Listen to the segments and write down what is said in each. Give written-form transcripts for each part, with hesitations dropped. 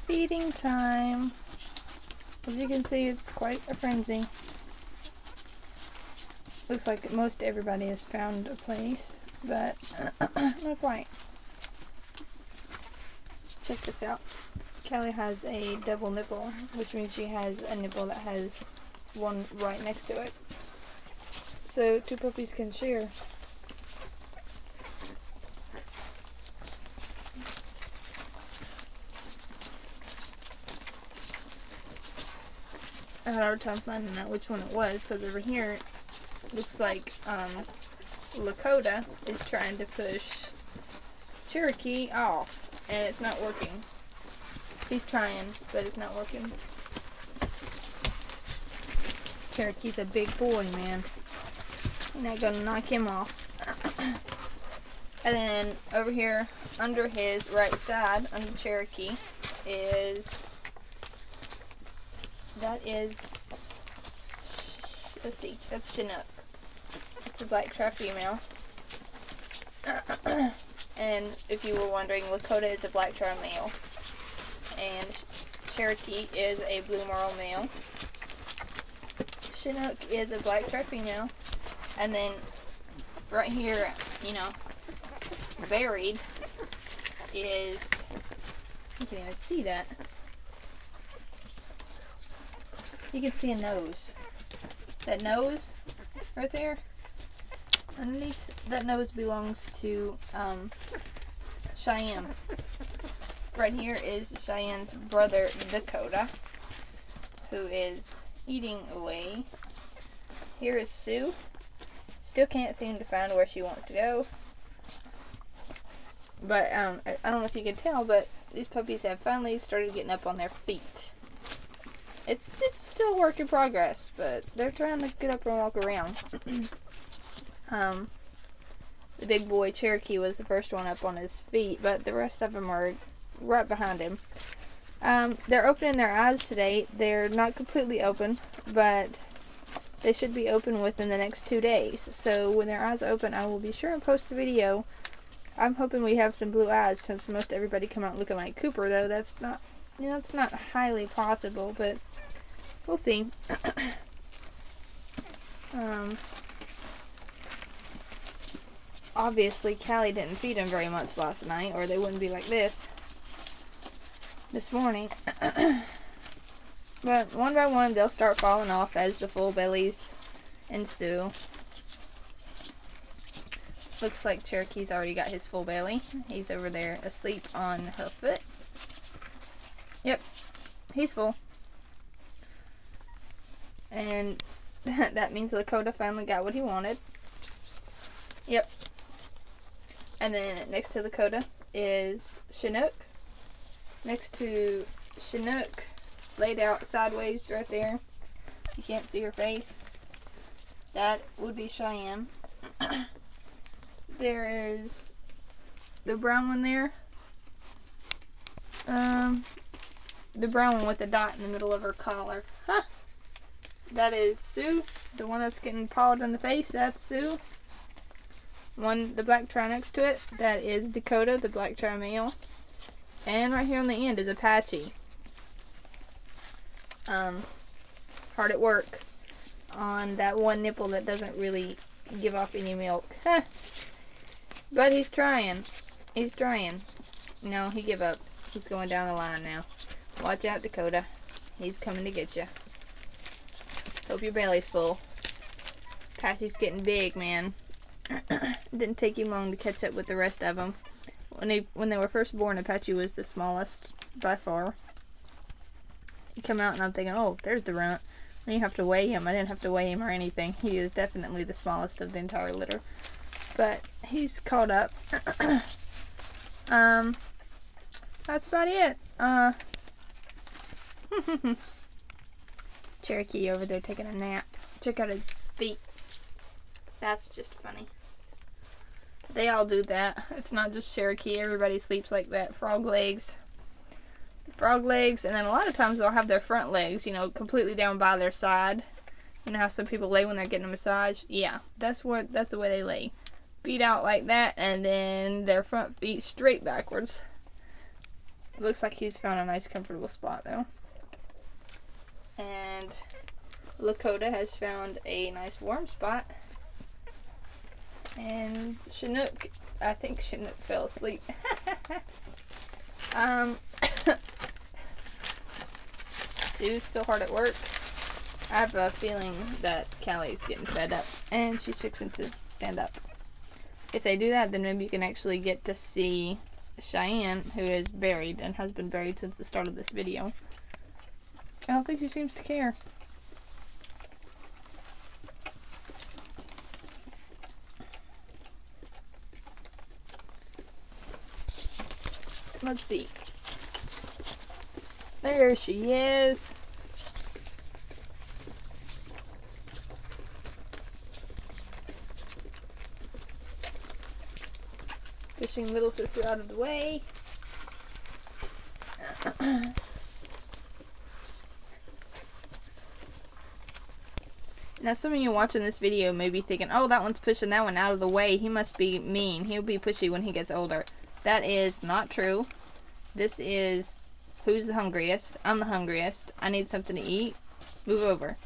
feeding time. As you can see, it's quite a frenzy. Looks like most everybody has found a place, but not quite. Check this out. Callie has a double nipple, which means she has a nipple that has one right next to it. So 2 puppies can share. I had a hard time finding out which one it was, because over here it looks like Lakota is trying to push Cherokee off, and it's not working. He's trying, but it's not working. Cherokee's a big boy, man. You're not gonna knock him off. And then over here, under his right side, under Cherokee, let's see, that's Chinook. It's the black trap female. And if you were wondering, Lakota is a black trap male. And Cherokee is a blue marl male. Chinook is a black trap female. And then right here, you know, buried is, you can even see that. You can see a nose. That nose right there, underneath, that nose belongs to Cheyenne. Right here is Cheyenne's brother, Dakota, who is eating away. Here is Sue. Still can't seem to find where she wants to go. But I don't know if you can tell, but these puppies have finally started getting up on their feet. It's still a work in progress, but they're trying to get up and walk around. The big boy Cherokee was the first one up on his feet, but the rest of them are right behind him. They're opening their eyes today. They're not completely open, but they should be open within the next 2 days. So when their eyes open, I will be sure and post a video. I'm hoping we have some blue eyes, since most everybody come out looking like Cooper, though that's not, you know, it's not highly possible, but we'll see. Obviously, Callie didn't feed them very much last night, or they wouldn't be like this morning. But one by one, they'll start falling off as the full bellies ensue. Looks like Cherokee's already got his full belly. He's over there asleep on her foot. Yep, he's full. And that means Lakota finally got what he wanted. Yep. And then next to Lakota is Chinook. Next to Chinook, laid out sideways right there. You can't see her face. That would be Cheyenne. There's the brown one there. The brown one with the dot in the middle of her collar. Huh. That is Sue. The one that's getting pawed in the face, that's Sue. The black tri next to it, that is Dakota, the black tri male. And right here on the end is Apache. Hard at work on that one nipple that doesn't really give off any milk. But he's trying. He's trying. No, he gave up. He's going down the line now. Watch out, Dakota. He's coming to get you. Hope your belly's full. Apache's getting big, man. Didn't take him long to catch up with the rest of them. When they were first born, Apache was the smallest by far. He come out and I'm thinking, oh, there's the runt. Then you have to weigh him. I didn't have to weigh him or anything. He is definitely the smallest of the entire litter. But he's caught up. That's about it. Cherokee over there taking a nap. Check out his feet. That's just funny. They all do that. It's not just Cherokee. Everybody sleeps like that. Frog legs. Frog legs, and then a lot of times they'll have their front legs, you know, completely down by their side. You know how some people lay when they're getting a massage? Yeah, that's the way they lay. Feet out like that, and then their front feet straight backwards. It looks like he's found a nice comfortable spot though. And Lakota has found a nice warm spot. And Chinook, I think Chinook fell asleep. Sue's still hard at work. I have a feeling that Callie's getting fed up and she's fixing to stand up. If they do that, then maybe you can actually get to see Cheyenne, who is buried and has been buried since the start of this video. I don't think she seems to care. Let's see. There she is. Pushing little sister out of the way. Now some of you watching this video may be thinking, oh, that one's pushing that one out of the way. He must be mean. He'll be pushy when he gets older. That is not true. This is who's the hungriest. I'm the hungriest. I need something to eat. Move over.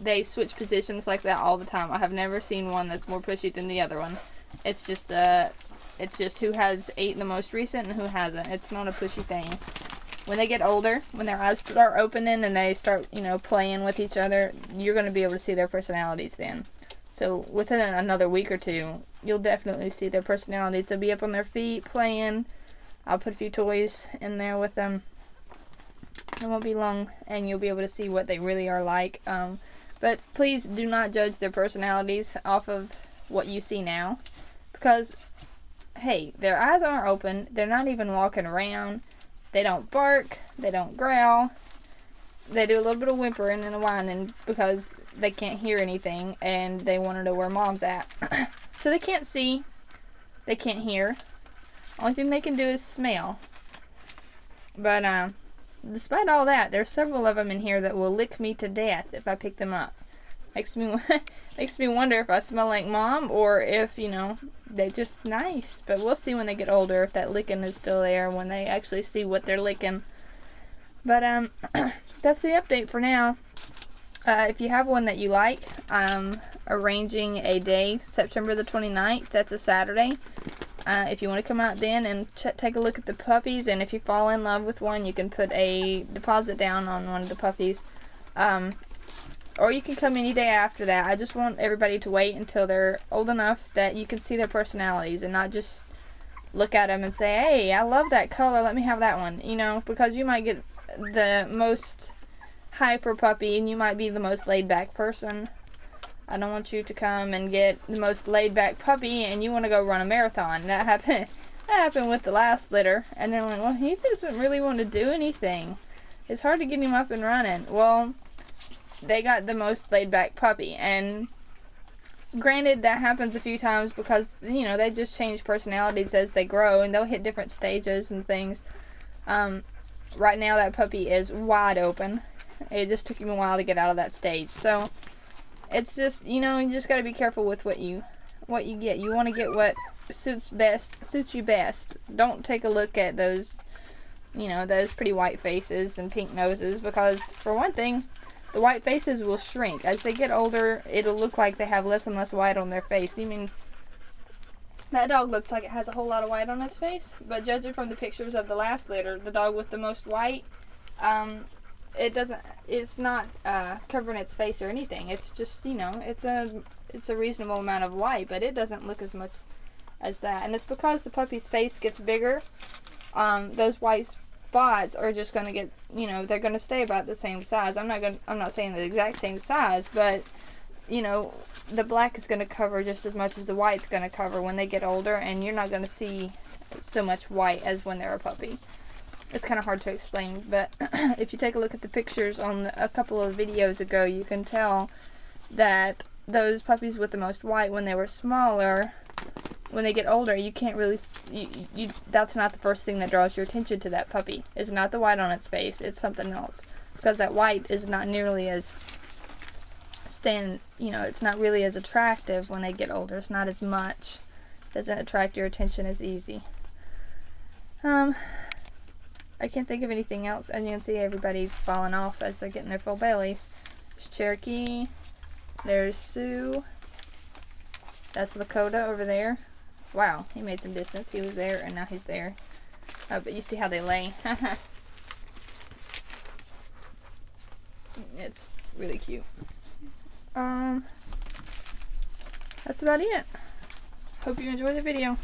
They switch positions like that all the time. I have never seen one that's more pushy than the other one. It's just who has ate the most recent and who hasn't. It's not a pushy thing. When they get older, when their eyes start opening and they start, you know, playing with each other, you're going to be able to see their personalities then. So within another week or two, you'll definitely see their personalities. They'll be up on their feet playing. I'll put a few toys in there with them. It won't be long and you'll be able to see what they really are like. But please do not judge their personalities off of what you see now. Because, hey, their eyes aren't open. They're not even walking around. They don't bark. They don't growl. They do a little bit of whimpering and a whining because they can't hear anything and they want to know where mom's at. So they can't see. They can't hear. Only thing they can do is smell. But despite all that, there's several of them in here that will lick me to death if I pick them up. Makes me wonder if I smell like mom or if, you know, they're just nice. But we'll see when they get older if that licking is still there when they actually see what they're licking. But that's the update for now. If you have one that you like, I'm arranging a day, September the 29th. That's a Saturday. If you want to come out then and take a look at the puppies, and if you fall in love with one, you can put a deposit down on one of the puppies. Or you can come any day after that. I just want everybody to wait until they're old enough that you can see their personalities and not just look at them and say, hey, I love that color, let me have that one. You know, because you might get the most hyper puppy and you might be the most laid back person. I don't want you to come and get the most laid back puppy and you want to go run a marathon. That happened with the last litter. And they're like, well, he doesn't really want to do anything. It's hard to get him up and running. Well, they got the most laid back puppy, and granted that happens a few times because, you know, they just change personalities as they grow and they'll hit different stages and things. Right now that puppy is wide open. It just took him a while to get out of that stage. So it's just, you know, you just got to be careful with what you get. You want to get what suits you best. Don't take a look at those, you know, those pretty white faces and pink noses, because for one thing, the white faces will shrink. As they get older, it'll look like they have less and less white on their face. I mean, that dog looks like it has a whole lot of white on its face, but judging from the pictures of the last litter, the dog with the most white, it's not covering its face or anything. It's just, you know, it's a reasonable amount of white, but it doesn't look as much as that. And it's because the puppy's face gets bigger. Those white spots are just going to get, you know, they're going to stay about the same size. I'm not saying the exact same size, but, you know, the black is going to cover just as much as the white's going to cover when they get older, and you're not going to see so much white as when they're a puppy. It's kind of hard to explain, but if you take a look at the pictures on a couple of videos ago, you can tell that those puppies with the most white, when they were smaller, when they get older, you can't really, that's not the first thing that draws your attention to that puppy. It's not the white on its face, it's something else. Because that white is not nearly as, it's not really as attractive when they get older. It's not as much. It doesn't attract your attention as easy. I can't think of anything else. As you can see, everybody's falling off as they're getting their full bellies. There's Cherokee. There's Sue. That's Lakota over there. Wow, he made some distance. He was there and now he's there. But you see how they lay. It's really cute. That's about it. Hope you enjoyed the video.